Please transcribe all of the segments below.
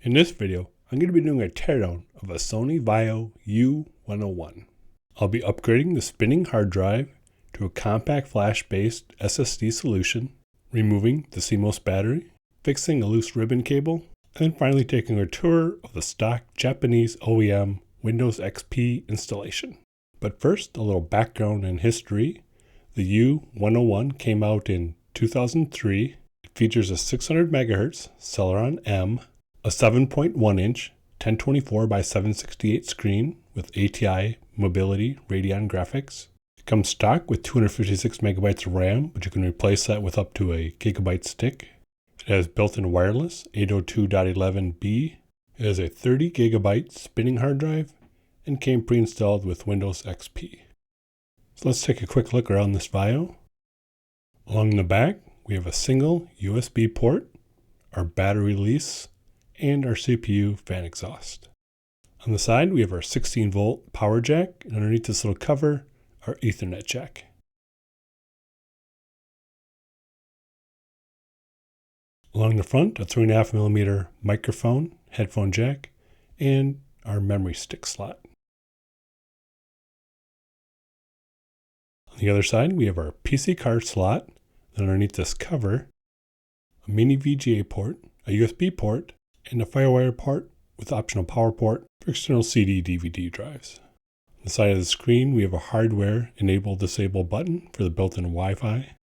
In this video, I'm going to be doing a teardown of a Sony Vaio U101. I'll be upgrading the spinning hard drive to a compact flash-based SSD solution, removing the CMOS battery, fixing a loose ribbon cable, and then finally taking a tour of the stock Japanese OEM Windows XP installation. But first, a little background and history. The U101 came out in 2003. It features a 600 MHz Celeron M, a 7.1-inch 1024 by 768 screen with ATI Mobility Radeon graphics. It comes stock with 256 megabytes of RAM, but you can replace that with up to a gigabyte stick. It has built-in wireless 802.11b. It has a 30 gigabyte spinning hard drive and came pre-installed with Windows XP. So let's take a quick look around this Vaio. Along the back, we have a single USB port, our battery release, and our CPU fan exhaust. On the side, we have our 16-volt power jack, and underneath this little cover, our Ethernet jack. Along the front, a 3.5mm microphone, headphone jack, and our memory stick slot. On the other side, we have our PC card slot, and underneath this cover, a mini VGA port, a USB port, and a FireWire port with optional power port for external CD DVD drives. On the side of the screen, we have a hardware enable-disable button for the built-in Wi-Fi.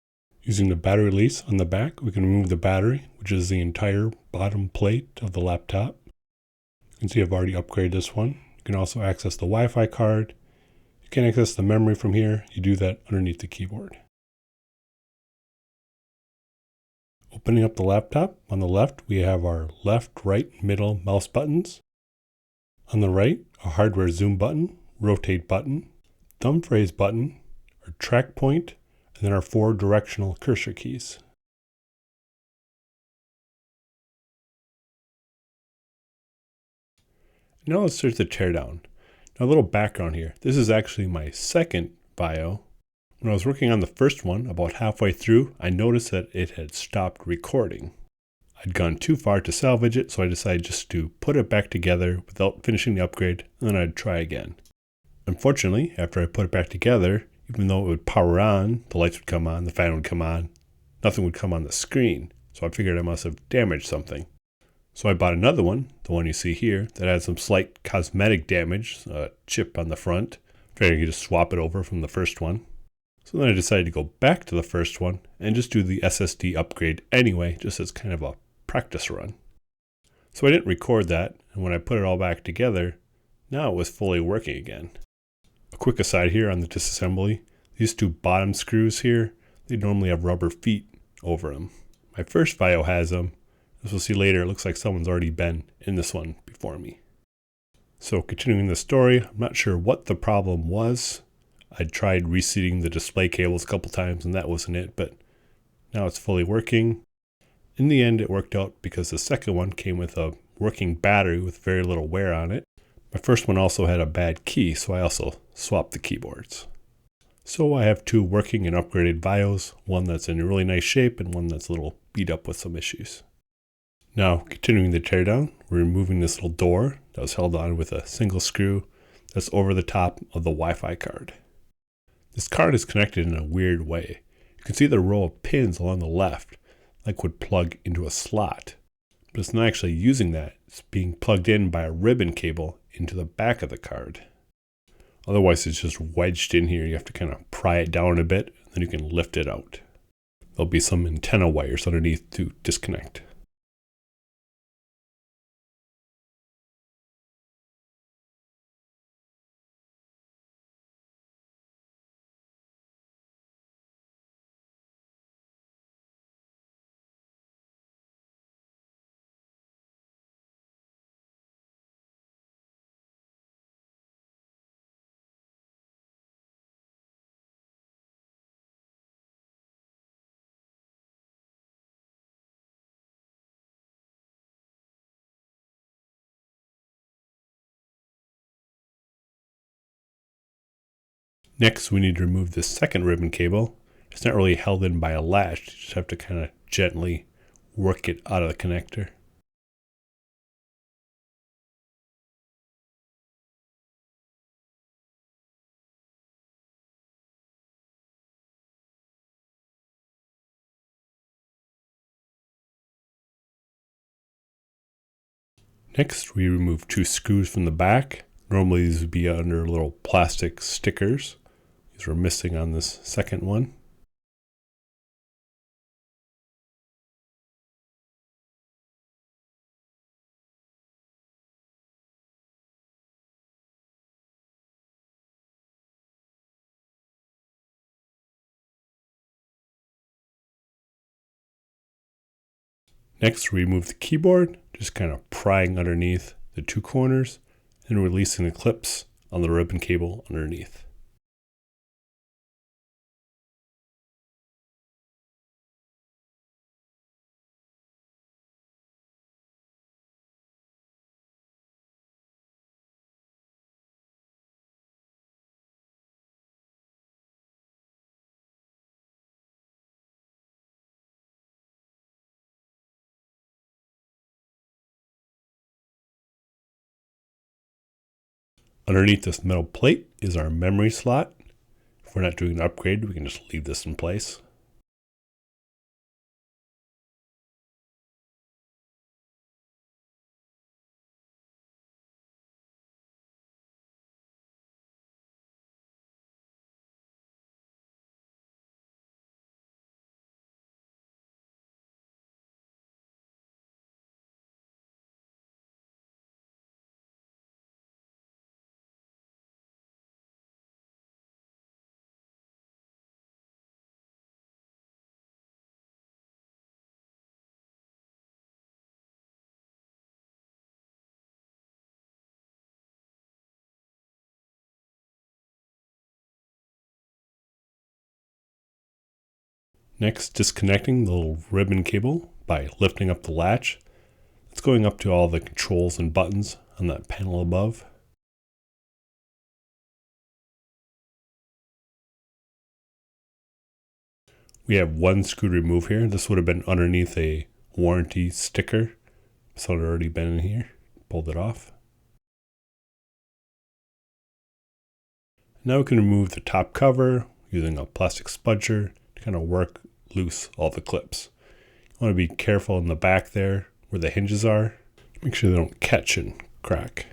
Using the battery release on the back, we can remove the battery, which is the entire bottom plate of the laptop. You can see I've already upgraded this one. You can also access the Wi-Fi card. You can access the memory from here. You do that underneath the keyboard. Opening up the laptop, on the left we have our left, right, middle mouse buttons. On the right, a hardware zoom button, rotate button, thumb phrase button, our track point, and then our 4 directional cursor keys. Now let's start the teardown. Now a little background here. This is actually my second Vaio. When I was working on the first one, about halfway through, I noticed that it had stopped recording. I'd gone too far to salvage it, so I decided just to put it back together without finishing the upgrade, and then I'd try again. Unfortunately, after I put it back together, even though it would power on, the lights would come on, the fan would come on, nothing would come on the screen, so I figured I must have damaged something. So I bought another one, the one you see here, that had some slight cosmetic damage, a chip on the front. Figured you could just swap it over from the first one. So then I decided to go back to the first one and just do the SSD upgrade anyway, just as kind of a practice run. So I didn't record that, and when I put it all back together, now it was fully working again. A quick aside here on the disassembly, these 2 bottom screws here, they normally have rubber feet over them. My first Vaio has them. As we'll see later, it looks like someone's already been in this one before me. So continuing the story, I'm not sure what the problem was. I tried reseating the display cables a couple times and that wasn't it, but now it's fully working. In the end, it worked out because the second one came with a working battery with very little wear on it. My first one also had a bad key, so I also swapped the keyboards. So I have 2 working and upgraded Vaios, one that's in really nice shape and one that's a little beat up with some issues. Now, continuing the teardown, we're removing this little door that was held on with a single screw that's over the top of the Wi-Fi card. This card is connected in a weird way. You can see the row of pins along the left, like would plug into a slot. But it's not actually using that. It's being plugged in by a ribbon cable into the back of the card. Otherwise, it's just wedged in here. You have to kind of pry it down a bit, and then you can lift it out. There'll be some antenna wires underneath to disconnect. Next, we need to remove this second ribbon cable. It's not really held in by a latch. You just have to kind of gently work it out of the connector. Next, we remove 2 screws from the back. Normally these would be under little plastic stickers. These were missing on this second one. Next, remove the keyboard, just kind of prying underneath the 2 corners and releasing the clips on the ribbon cable underneath. Underneath this metal plate is our memory slot. If we're not doing an upgrade, we can just leave this in place. Next, disconnecting the little ribbon cable by lifting up the latch. It's going up to all the controls and buttons on that panel above. We have 1 screw to remove here. This would have been underneath a warranty sticker, so it had already been in here. Pulled it off. Now we can remove the top cover using a plastic spudger to kind of work loose all the clips. You want to be careful in the back there where the hinges are. Make sure they don't catch and crack.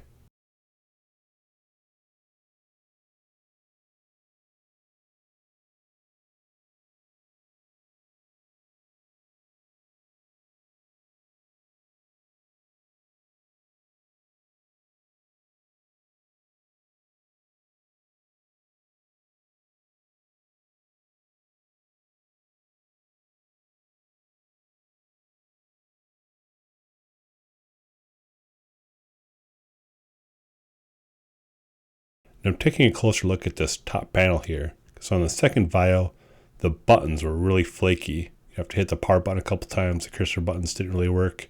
Now I'm taking a closer look at this top panel here. So on the second Vaio, the buttons were really flaky. You have to hit the power button a couple times. The cursor buttons didn't really work.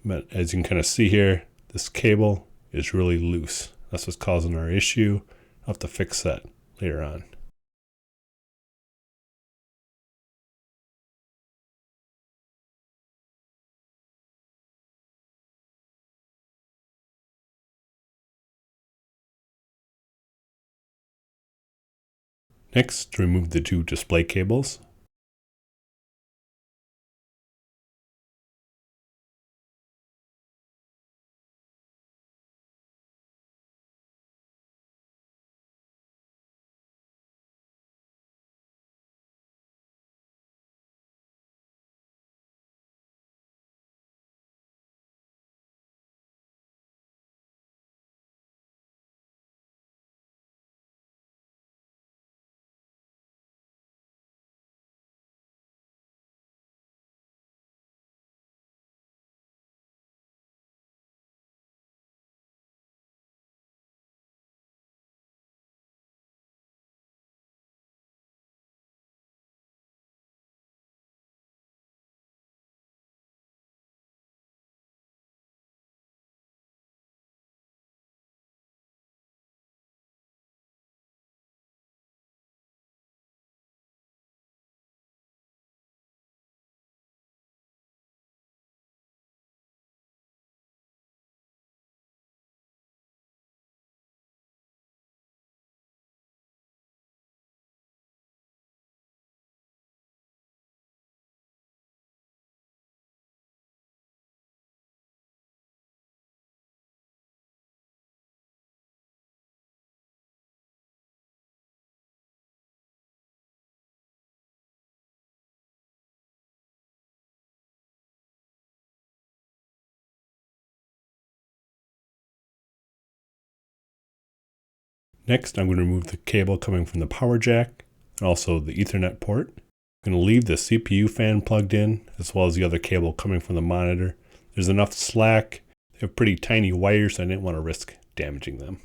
But as you can kind of see here, this cable is really loose. That's what's causing our issue. I'll have to fix that later on. Next, remove the 2 display cables. Next, I'm going to remove the cable coming from the power jack and also the Ethernet port. I'm going to leave the CPU fan plugged in as well as the other cable coming from the monitor. There's enough slack. They have pretty tiny wires, so I didn't want to risk damaging them.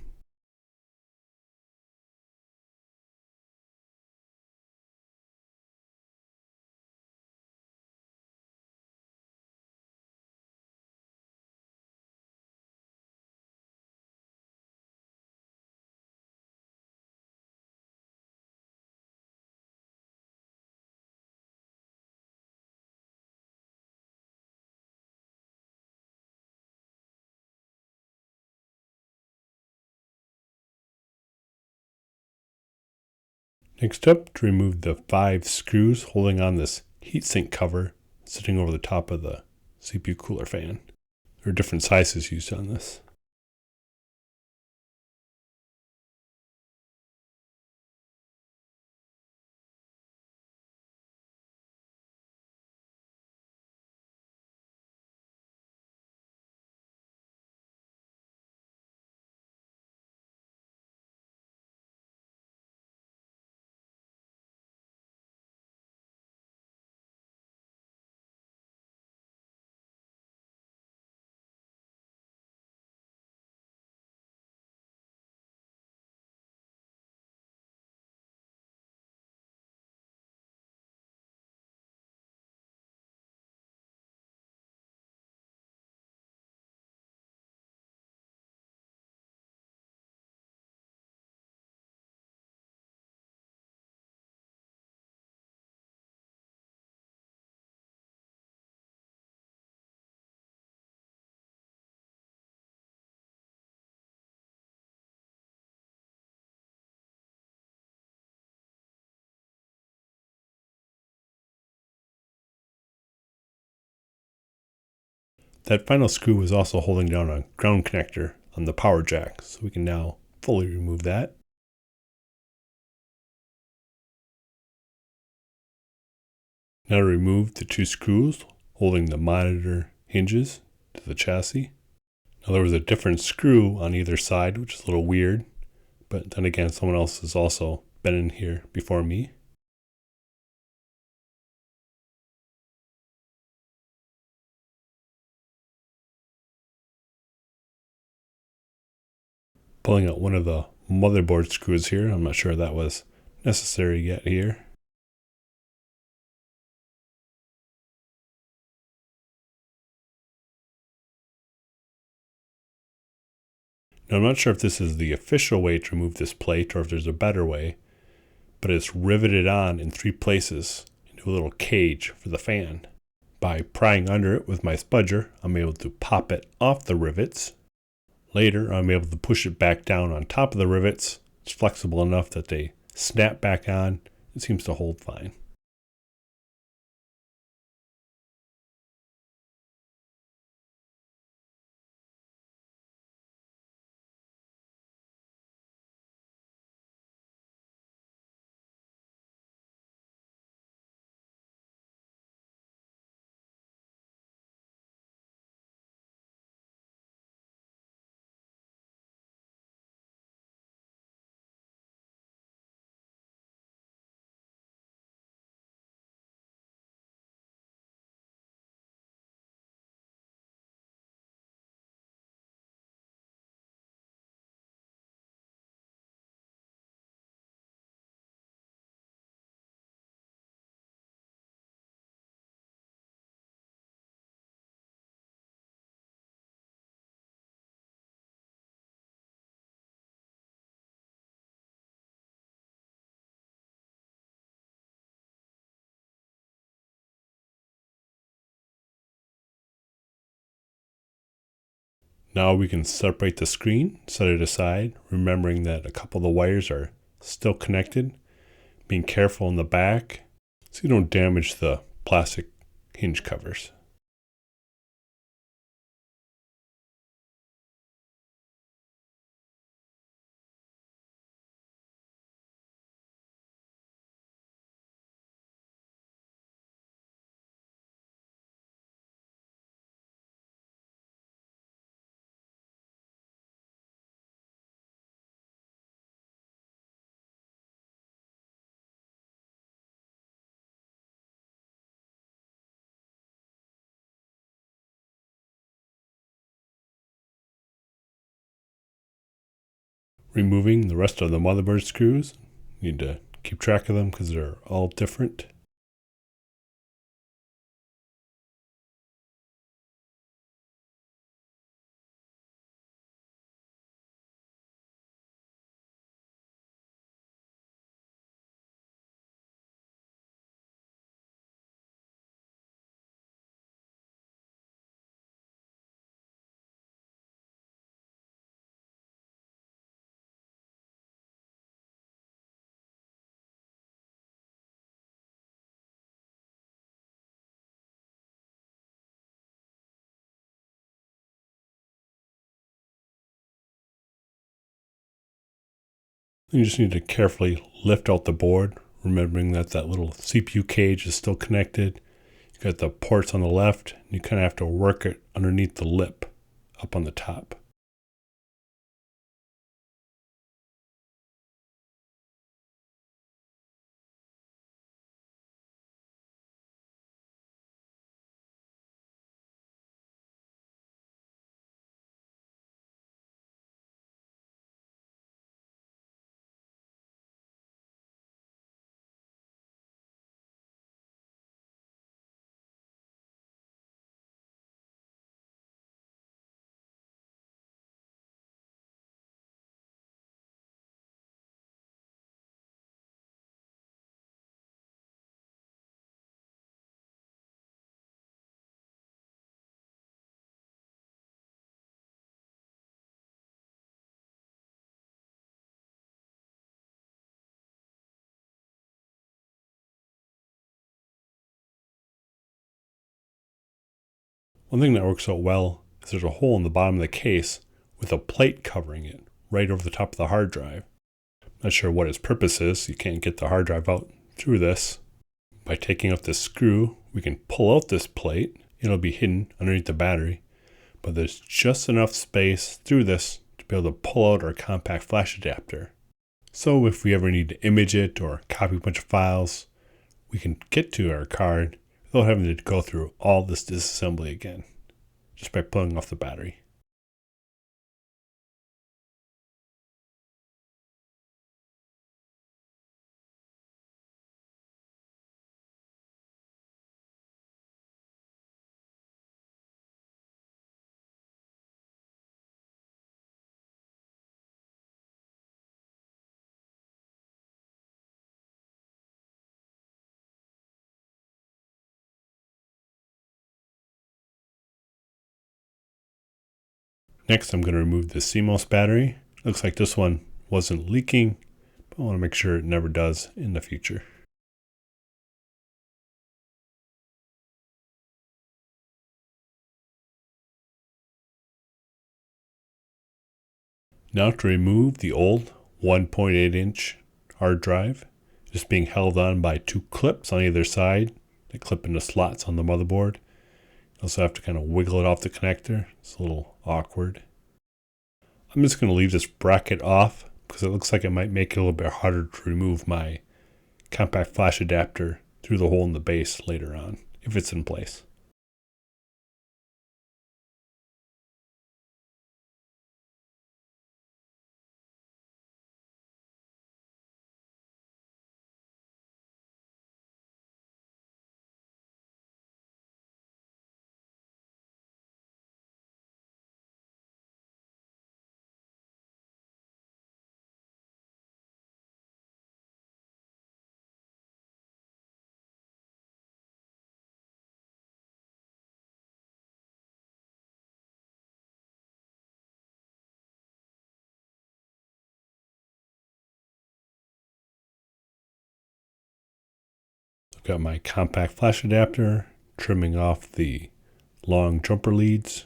Next up, to remove the 5 screws holding on this heatsink cover sitting over the top of the CPU cooler fan. There are different sizes used on this. That final screw was also holding down a ground connector on the power jack, so we can now fully remove that. Now to remove the 2 screws holding the monitor hinges to the chassis. Now there was a different screw on either side, which is a little weird, but then again, someone else has also been in here before me. Pulling out one of the motherboard screws here. I'm not sure that was necessary yet here. Now I'm not sure if this is the official way to remove this plate or if there's a better way, but it's riveted on in 3 places into a little cage for the fan. By prying under it with my spudger, I'm able to pop it off the rivets. Later, I'm able to push it back down on top of the rivets. It's flexible enough that they snap back on. It seems to hold fine. Now we can separate the screen, set it aside, remembering that a couple of the wires are still connected. Being careful in the back so you don't damage the plastic hinge covers. removing the rest of the motherboard screws. You need to keep track of them because they're all different. You just need to carefully lift out the board, remembering that that little CPU cage is still connected. You got the ports on the left, and you kind of have to work it underneath the lip up on the top. One thing that works out well is there's a hole in the bottom of the case with a plate covering it right over the top of the hard drive. Not sure what its purpose is. You can't get the hard drive out through this. By taking out this screw, we can pull out this plate. It'll be hidden underneath the battery, but there's just enough space through this to be able to pull out our compact flash adapter. So if we ever need to image it or copy a bunch of files, we can get to our card without having to go through all this disassembly again, just by pulling off the battery. Next, I'm going to remove the CMOS battery. Looks like this one wasn't leaking, but I want to make sure it never does in the future. Now to remove the old 1.8-inch hard drive, just being held on by two clips on either side that clip into slots on the motherboard. You also have to kind of wiggle it off the connector. It's a little awkward. I'm just going to leave this bracket off because it looks like it might make it a little bit harder to remove my compact flash adapter through the hole in the base later on, if it's in place. I've got my compact flash adapter, trimming off the long jumper leads.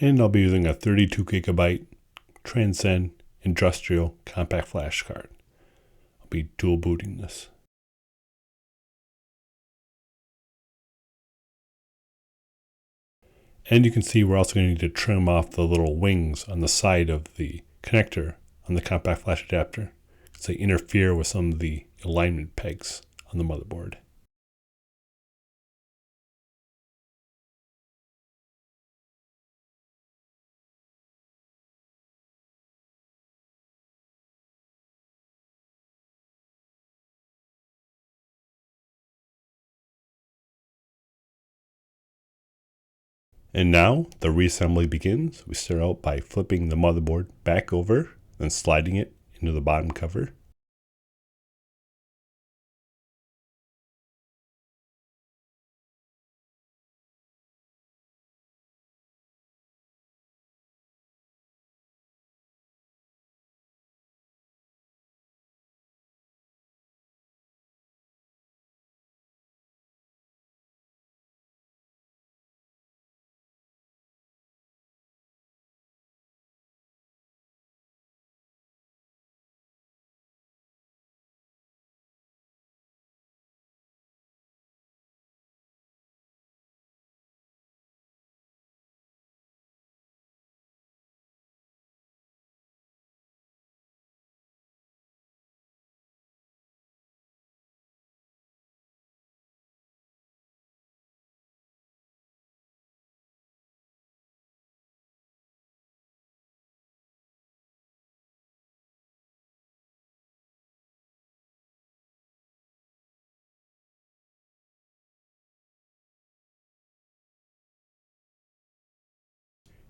And I'll be using a 32 gigabyte Transcend Industrial compact flash card. I'll be dual booting this. And you can see we're also going to need to trim off the little wings on the side of the connector on the compact flash adapter, because they interfere with some of the alignment pegs on the motherboard. And now the reassembly begins. We start out by flipping the motherboard back over and sliding it into the bottom cover.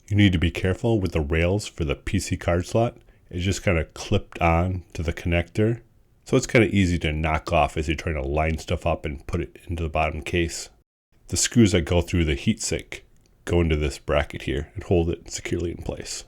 You need to be careful with the rails for the PC card slot. It's just kind of clipped on to the connector. So it's kind of easy to knock off as you're trying to line stuff up and put it into the bottom case. The screws that go through the heatsink go into this bracket here and hold it securely in place.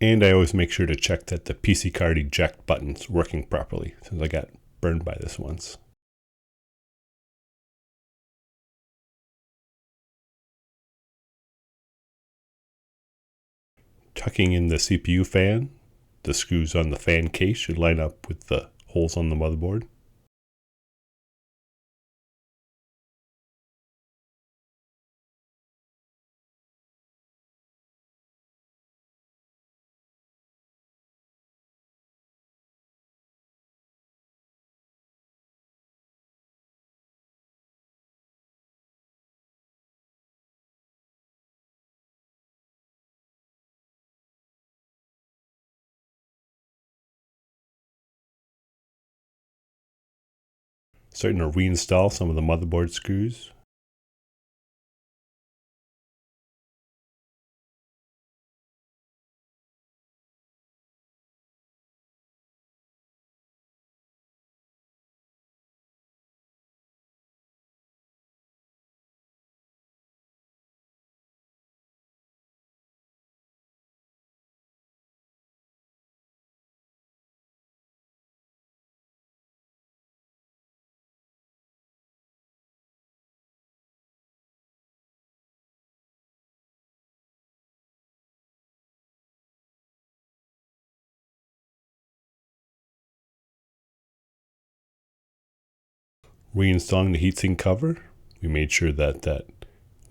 And I always make sure to check that the PC card eject button's working properly, since I got burned by this once. Tucking in the CPU fan, the screws on the fan case should line up with the holes on the motherboard. Starting to reinstall some of the motherboard screws. Reinstalling the heatsink cover. We made sure that that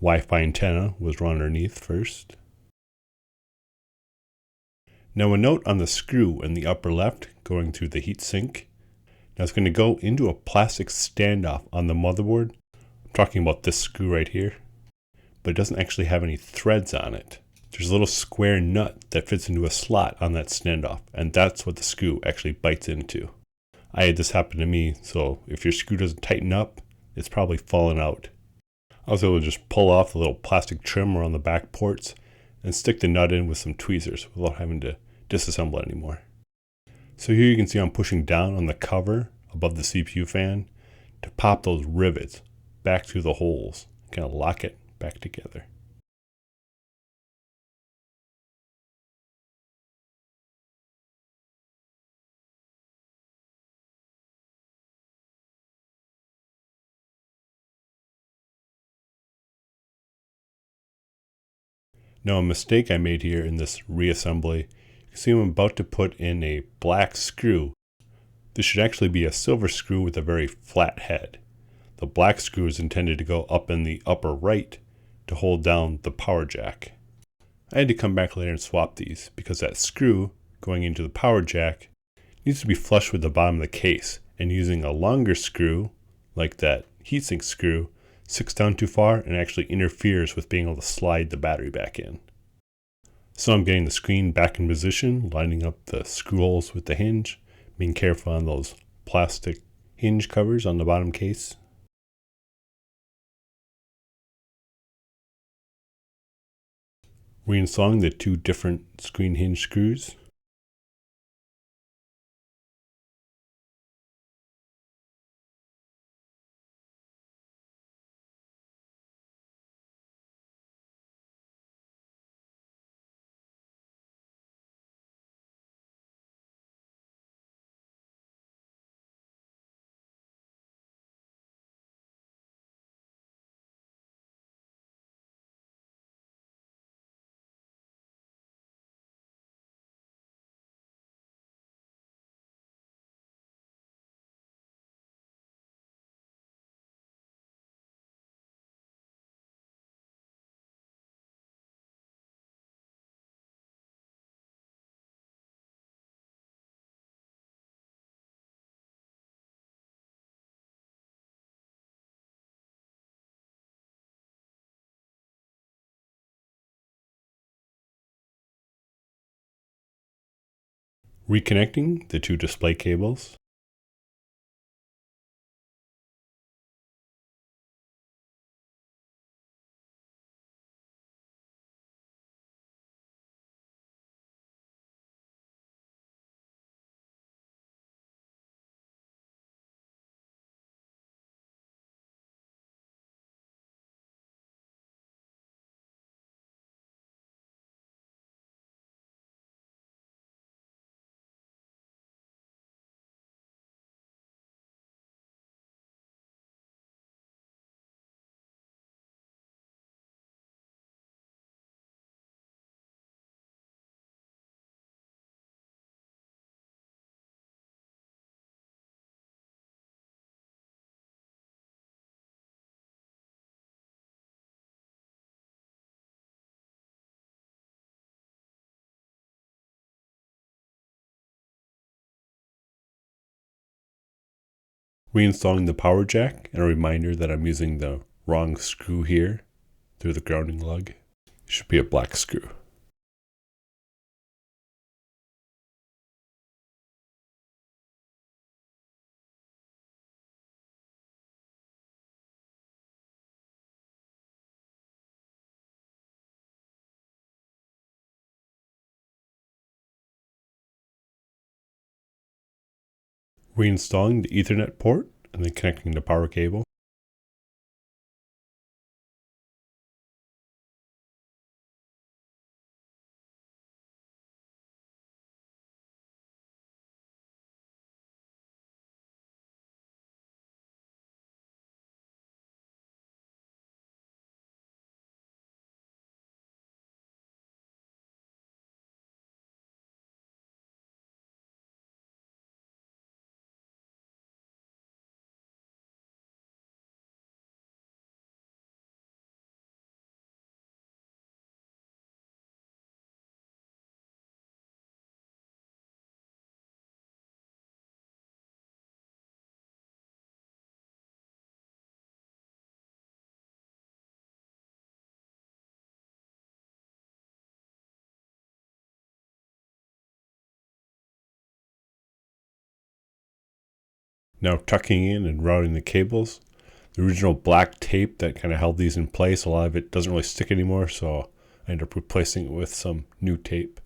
Wi-Fi antenna was run underneath first. Now a note on the screw in the upper left going through the heatsink. Now it's going to go into a plastic standoff on the motherboard. I'm talking about this screw right here, but it doesn't actually have any threads on it. There's a little square nut that fits into a slot on that standoff, and that's what the screw actually bites into. I had this happen to me, so if your screw doesn't tighten up, it's probably fallen out. I was able to just pull off the little plastic trim around the back ports and stick the nut in with some tweezers without having to disassemble it anymore. So here you can see I'm pushing down on the cover above the CPU fan to pop those rivets back through the holes, kind of lock it back together. Now, a mistake I made here in this reassembly, you can see I'm about to put in a black screw. This should actually be a silver screw with a very flat head. The black screw is intended to go up in the upper right to hold down the power jack. I had to come back later and swap these because that screw going into the power jack needs to be flush with the bottom of the case, and using a longer screw like that heatsink screw sticks down too far and actually interferes with being able to slide the battery back in. So I'm getting the screen back in position, lining up the screw holes with the hinge, being careful on those plastic hinge covers on the bottom case. Reinstalling the two different screen hinge screws. Reconnecting the two display cables. Reinstalling the power jack, and a reminder that I'm using the wrong screw here through the grounding lug. It should be a black screw. Reinstalling the Ethernet port and then connecting the power cable. Now tucking in and routing the cables. The original black tape that kind of held these in place, a lot of it doesn't really stick anymore, so I ended up replacing it with some new tape.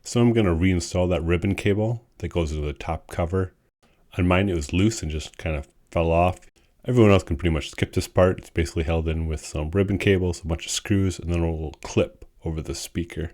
So I'm going to reinstall that ribbon cable that goes into the top cover. On mine it was loose and just kind of fell off. Everyone else can pretty much skip this part. It's basically held in with some ribbon cables, a bunch of screws, and then a little clip over the speaker.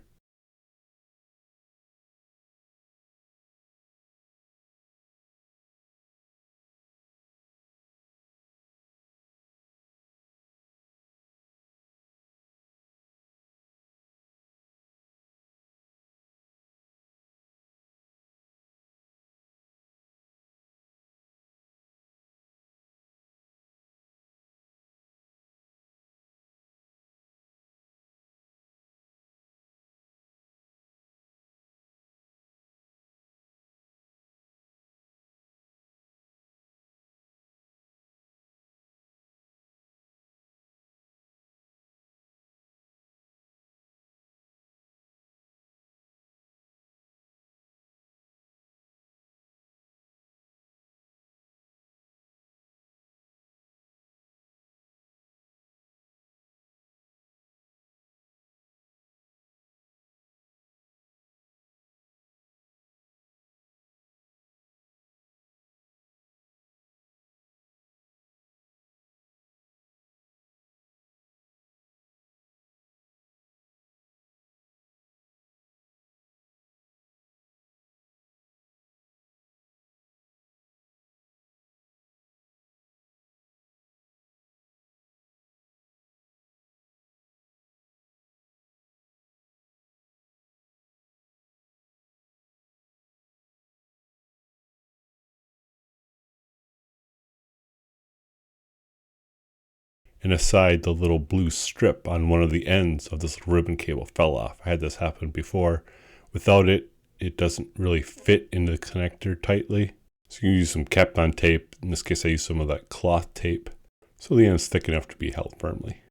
And aside, the little blue strip on one of the ends of this ribbon cable fell off. I had this happen before. Without it, it doesn't really fit into the connector tightly. So you can use some Kapton tape. In this case, I use some of that cloth tape, so the end's thick enough to be held firmly.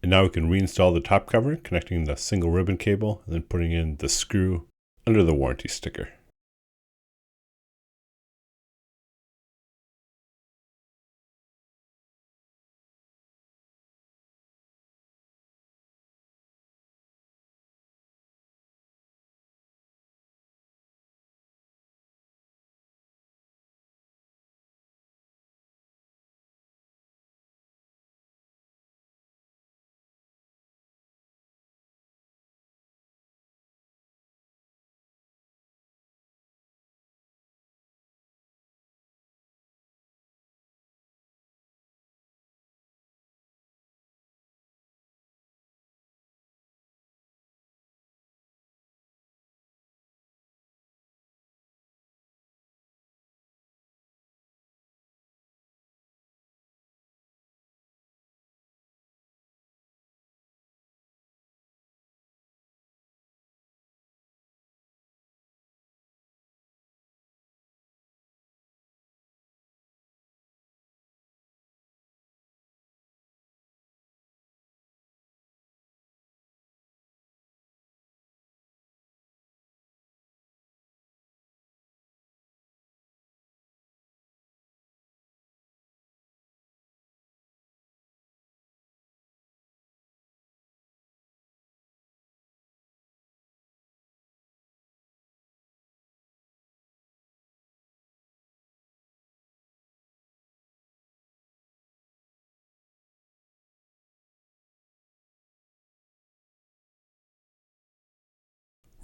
And now we can reinstall the top cover, connecting the single ribbon cable and then putting in the screw under the warranty sticker.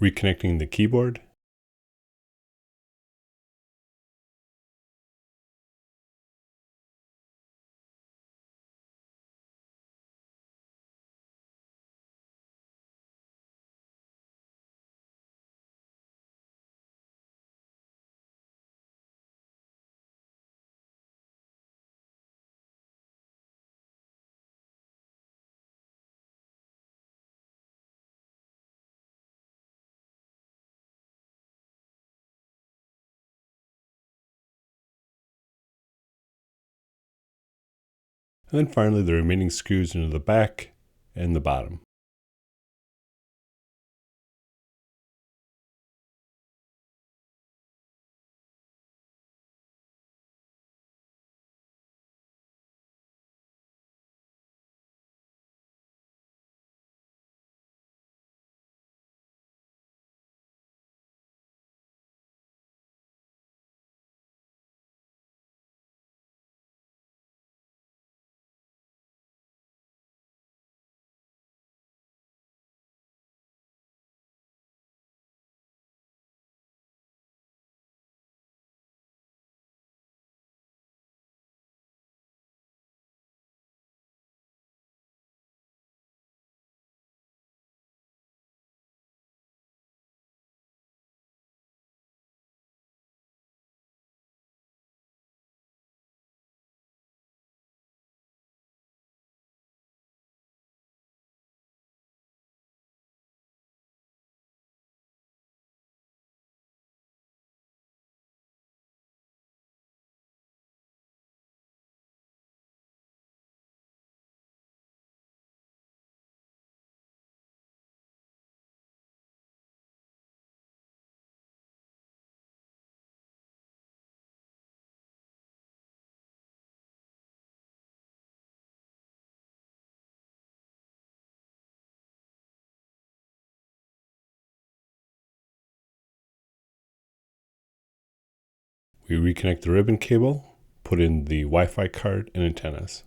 reconnecting the keyboard, and then finally the remaining screws into the back and the bottom. We reconnect the ribbon cable, put in the Wi-Fi card and antennas.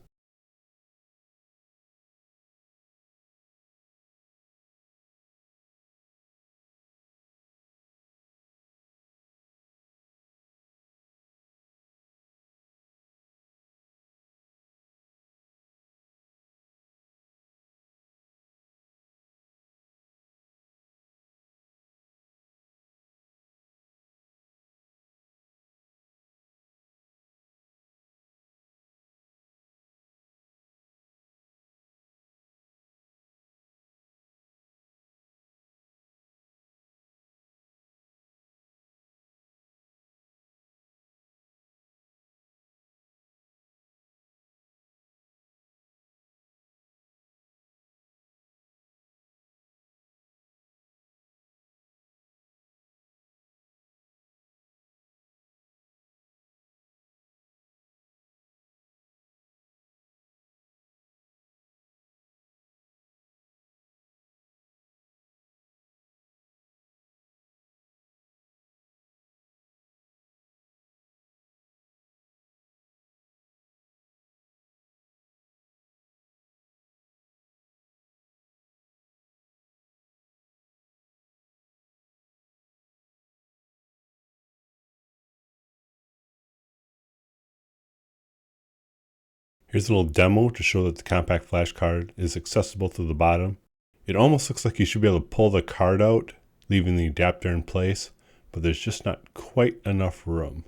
Here's a little demo to show that the compact flash card is accessible through the bottom. It almost looks like you should be able to pull the card out, leaving the adapter in place, but there's just not quite enough room.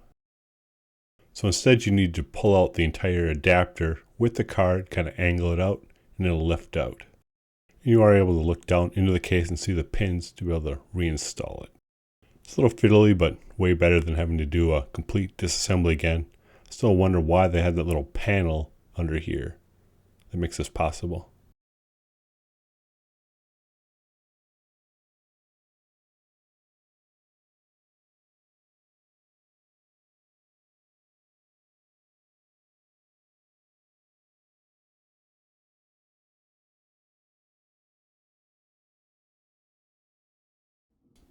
So instead you need to pull out the entire adapter with the card, kind of angle it out, and it'll lift out. You are able to look down into the case and see the pins to be able to reinstall it. It's a little fiddly, but way better than having to do a complete disassembly again. I still wonder why they had that little panel under here that makes this possible.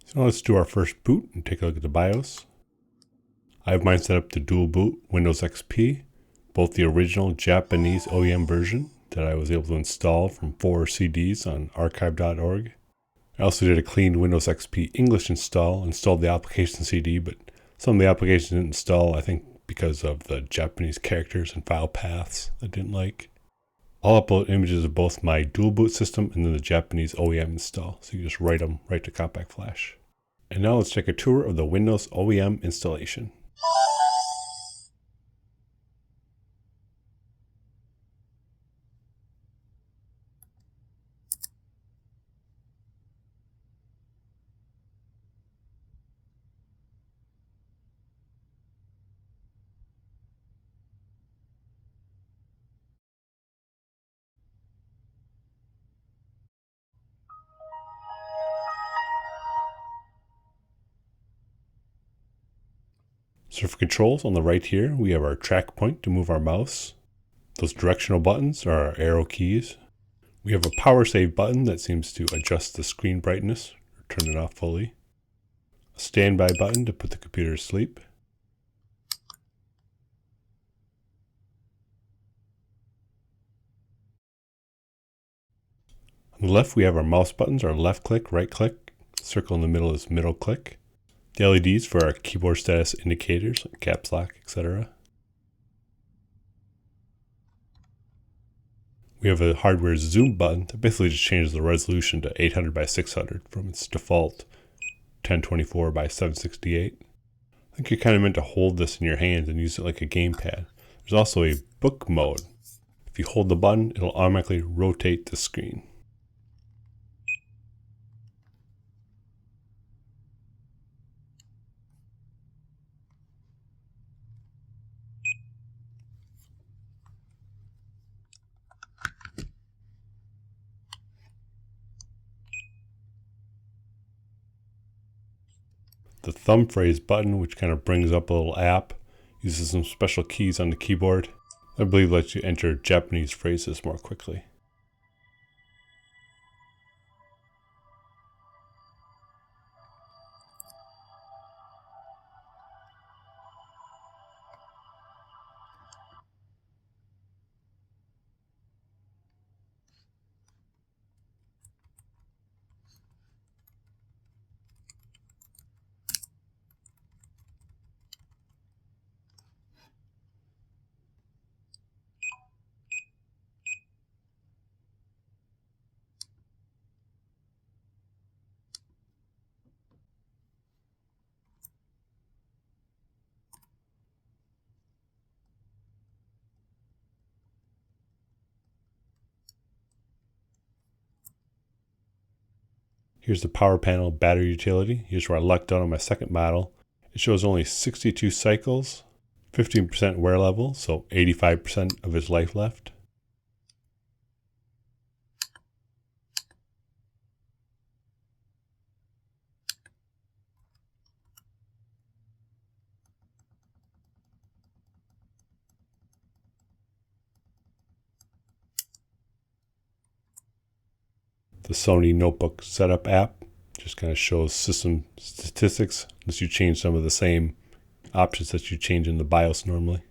So now let's do our first boot and take a look at the BIOS. I have mine set up to dual boot Windows XP, both the original Japanese OEM version that I was able to install from 4 CDs on archive.org, I also did a clean Windows XP English installed the application CD, but some of the applications didn't install, I think because of the Japanese characters and file paths I didn't like. I'll upload images of both my dual boot system and then the Japanese OEM install, so you just write them right to Compact Flash. And now let's take a tour of the Windows OEM installation. So for controls on the right here, we have our track point to move our mouse. Those directional buttons are our arrow keys. We have a power save button that seems to adjust the screen brightness or turn it off fully. A standby button to put the computer to sleep. On the left we have our mouse buttons, our left click, right click. Circle in the middle is middle click. The LEDs for our keyboard status indicators, like caps lock, etc. We have a hardware zoom button that basically just changes the resolution to 800 by 600 from its default 1024 by 768. I think you're kind of meant to hold this in your hands and use it like a gamepad. There's also a book mode. If you hold the button, it'll automatically rotate the screen. The thumb phrase button, which kind of brings up a little app, uses some special keys on the keyboard. I believe lets you enter Japanese phrases more quickly. Here's the power panel battery utility. Here's where I lucked out on my second model. It shows only 62 cycles, 15% wear level, so 85% of its life left. The Sony Notebook Setup app just kind of shows system statistics, unless you change some of the same options that you change in the BIOS normally.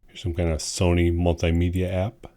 Here's some kind of Sony multimedia app.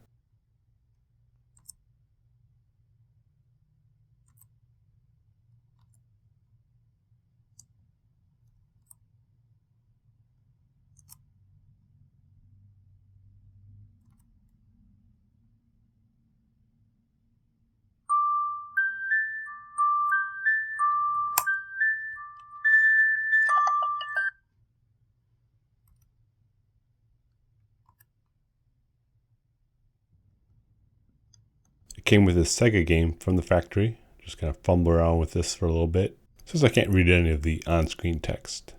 It came with a Sega game from the factory. Just kind of fumble around with this for a little bit, since I can't read any of the on-screen text.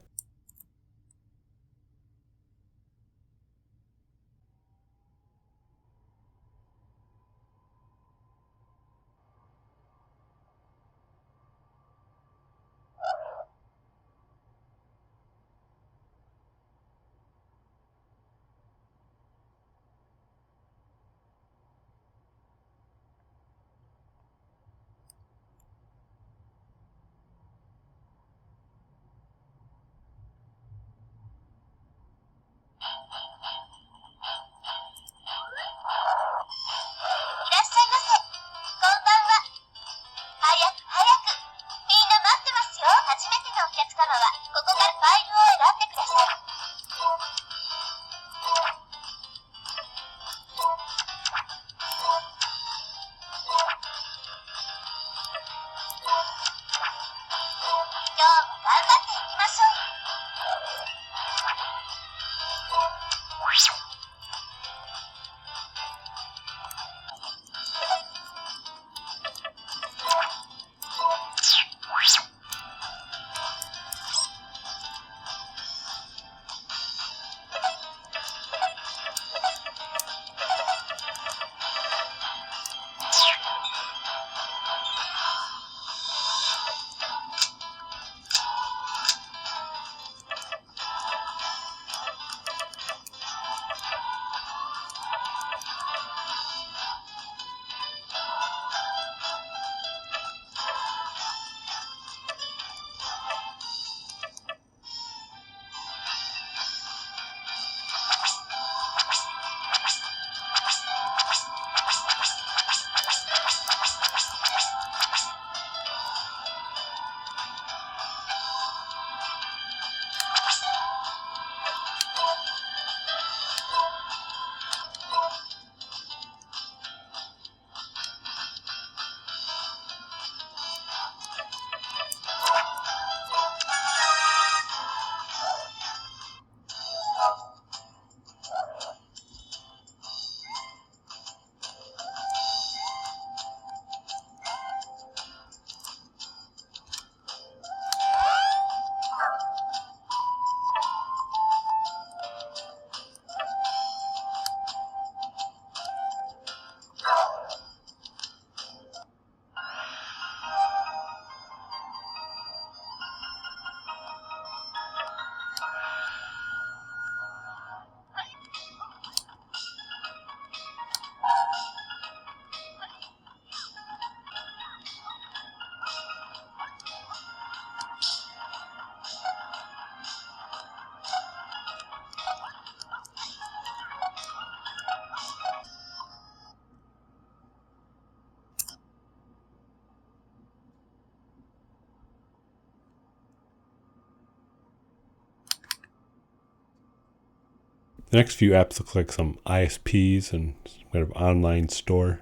The next few apps look like some ISPs and some kind of online store.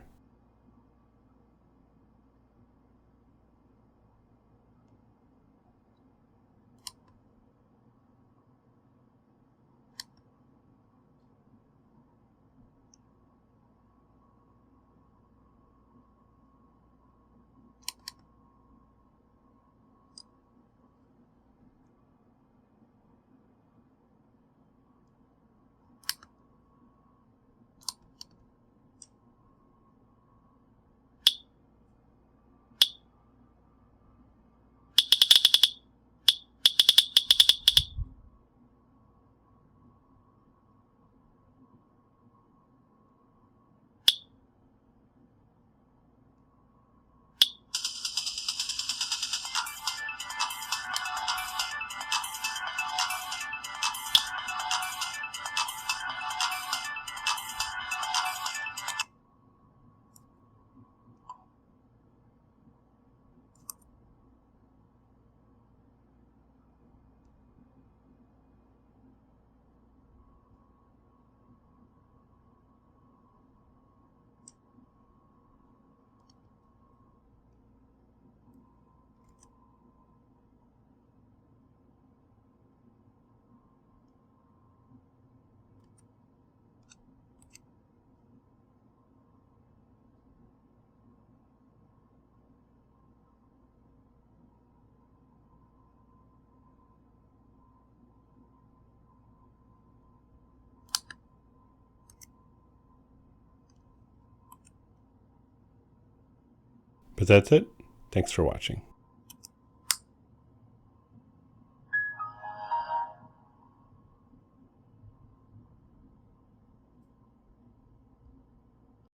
But that's it. Thanks for watching.